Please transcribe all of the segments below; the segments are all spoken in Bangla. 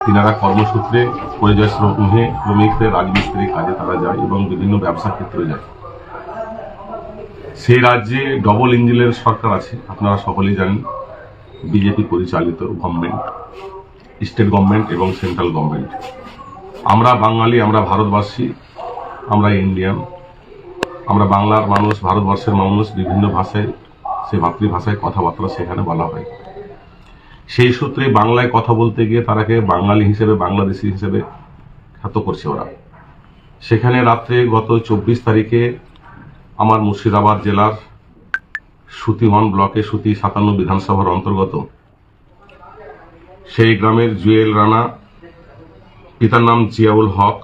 তিনারা কর্মসূত্রে পরিযায়ী শ্রমিকদের রাজমিস্ত্রি কাজে তারা যায় এবং বিভিন্ন ব্যবসা ক্ষেত্রে যায়। সেই রাজ্যে ডবল ইঞ্জিনের সরকার আছে, আপনারা সকলেই জানেন। বিজেপি পরিচালিত গভর্নমেন্ট, স্টেট গভর্নমেন্ট এবং সেন্ট্রাল গভর্নমেন্ট। আমরা বাঙালি, আমরা ভারতবাসী, আমরা ইন্ডিয়ান, আমরা বাংলার মানুষ, ভারতবর্ষের মানুষ। বিভিন্ন ভাষায়, সে মাতৃভাষায় কথাবার্তা সেখানে বলা হয়। সেই সূত্রে বাংলায় কথা বলতে গিয়ে তারাকে বাঙালি হিসেবে, বাংলাদেশি হিসেবে খ্যাত করছে ওরা। সেখানে রাত্রে গত 24 তারিখে আমার মুর্শিদাবাদ জেলার সুতি 1 ব্লকে, সুতি 57 বিধানসভার অন্তর্গত সেই গ্রামের জুয়েল রানা, পিতার নাম জিয়াউল হক,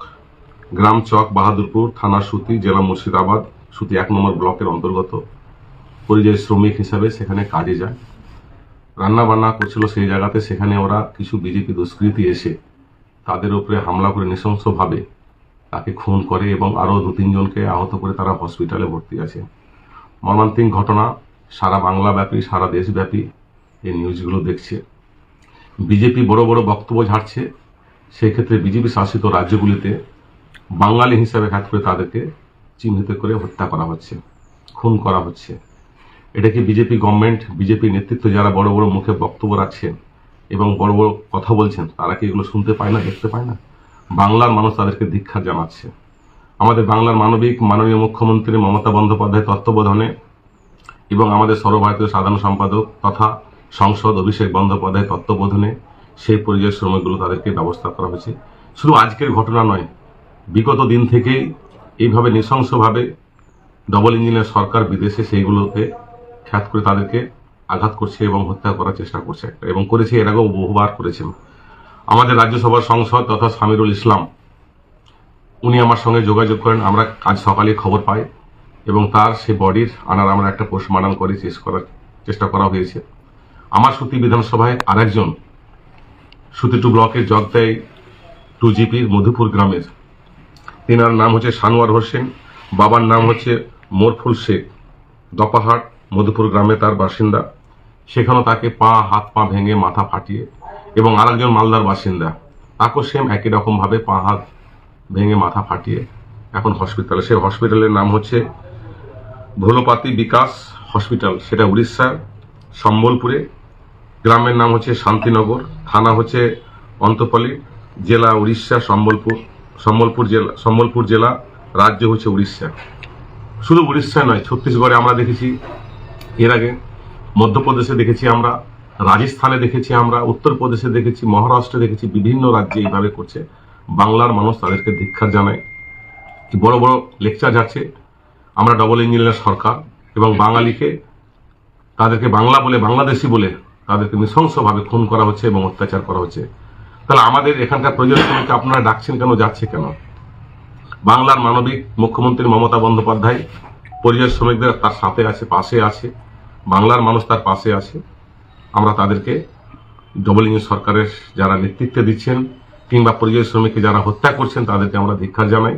গ্রাম চক বাহাদুরপুর, থানা সুতি, জেলা মুর্শিদাবাদ, সুতি 1 নম্বর ব্লকের অন্তর্গত পরিযায়ী শ্রমিক হিসাবে সেখানে কাজে যায়। রান্না বান্না করছিল সেই জায়গাতে। সেখানে ওরা কিছু বিজেপি দুষ্কৃতী এসে তাদের উপরে হামলা করে নৃশংসভাবে তাকে খুন করে এবং আরও 2-3 জনকে আহত করে তারা হসপিটালে ভর্তি আছে। মর্মান্তিক ঘটনা। সারা বাংলাব্যাপী, সারা দেশব্যাপী এই নিউজগুলো দেখছে। বিজেপি বড় বড় বক্তব্য ঝাড়ছে। সেই ক্ষেত্রে বিজেপি শাসিত রাজ্যগুলিতে বাঙালি হিসাবে খ্যাত করে তাদেরকে চিহ্নিত করে হত্যা করা হচ্ছে, খুন করা হচ্ছে। এটা কি বিজেপি গভর্নমেন্ট, বিজেপি নেতৃত্ব যারা বড় বড় মুখে বক্তব্য রাখছেন এবং বড় বড় কথা বলছেন, তারা কি এগুলো শুনতে পায় না, দেখতে পায় না? বাংলার মানুষ তাদেরকে ধিক্কার জানাচ্ছে। আমাদের বাংলার মাননীয় মুখ্যমন্ত্রী মমতা বন্দ্যোপাধ্যায় তত্ত্বাবধানে এবং আমাদের সর্বভারতীয় সাধারণ সম্পাদক তথা সংসদ অভিষেক বন্দ্যোপাধ্যায় তত্ত্বাবধানে সেই পরিযায়ী শ্রমিকগুলো তাদেরকে ব্যবস্থা করা হয়েছে। শুধু আজকের ঘটনা নয়, বিগত দিন থেকেই এইভাবে নৃশংসভাবে ডবল ইঞ্জিনের সরকার বিদেশে সেইগুলোকে খ্যাত করে তাদেরকে আঘাত করছে এবং হত্যা করার চেষ্টা করছে এবং করেছে। এর আগেও বহুবার করেছেন। আমাদের রাজ্যসভার সংসদ তথা সামিরুল ইসলাম, উনি আমার সঙ্গে যোগাযোগ করেন। আমরা আজ সকালে খবর পাই এবং তার সে বডির আনার আমরা একটা পোস্টমর্টম করে চেষ্টা করা হয়েছে। আমার সুতি বিধানসভায় আরেকজন সুতি 2 ব্লকের জগদাই 2GP মধুপুর গ্রামের, তিনার নাম হচ্ছে সানোয়ার হোসেন, বাবার নাম হচ্ছে মোরফুল শেখ, দপাহাট মধুপুর গ্রামে তার বাসিন্দা। সেখানেও তাকে হাত পা ভেঙে মাথা ফাটিয়ে, এবং আরেকজন মালদার বাসিন্দা, তাকেও সেম একই রকম ভাবে হাত ভেঙে মাথা ফাটিয়ে এখন হসপিটালে। সেই হসপিটালের নাম হচ্ছে ভোলপাতি বিকাশ হসপিটাল, সেটা উড়িষ্যার সম্বলপুরে। গ্রামের নাম হচ্ছে শান্তিনগর, থানা হচ্ছে অন্তপল্লী, জেলা উড়িষ্যা সম্বলপুর জেলা, রাজ্য হচ্ছে উড়িষ্যা। শুধু উড়িষ্যা নয়, ছত্তিশগড়ে আমরা দেখেছি, এর আগে মধ্যপ্রদেশে দেখেছি আমরা, রাজস্থানে দেখেছি আমরা, উত্তরপ্রদেশে দেখেছি, মহারাষ্ট্রে দেখেছি। বিভিন্ন রাজ্যে এইভাবে করছে। বাংলার মানুষ তাদেরকে ধিক্কার জানায়। বড় বড় লেকচার যাচ্ছে আমরা ডবল ইঞ্জিনের সরকার এবং বাঙালিকে, তাদেরকে বাংলা বলে, বাংলাদেশি বলে তাদেরকে নৃশংসভাবে খুন করা হচ্ছে এবং অত্যাচার করা হচ্ছে। তাহলে আমাদের এখানকার পরিযায়ী শ্রমিককে আপনারা ডাকছেন কেন, যাচ্ছে কেন? বাংলার মানবিক মুখ্যমন্ত্রী মমতা বন্দ্যোপাধ্যায় পরিযায়ী শ্রমিকদের তার সাথে আছে, পাশে আছে। বাংলার মানুষ তার পাশে আছে। আমরা তাদেরকে ডবল ইঞ্জিন সরকারের যারা নেতৃত্ব দিচ্ছেন কিংবা পরিযায়ী শ্রমিককে যারা হত্যা করছেন তাদেরকে আমরা ধিক্কার জানাই।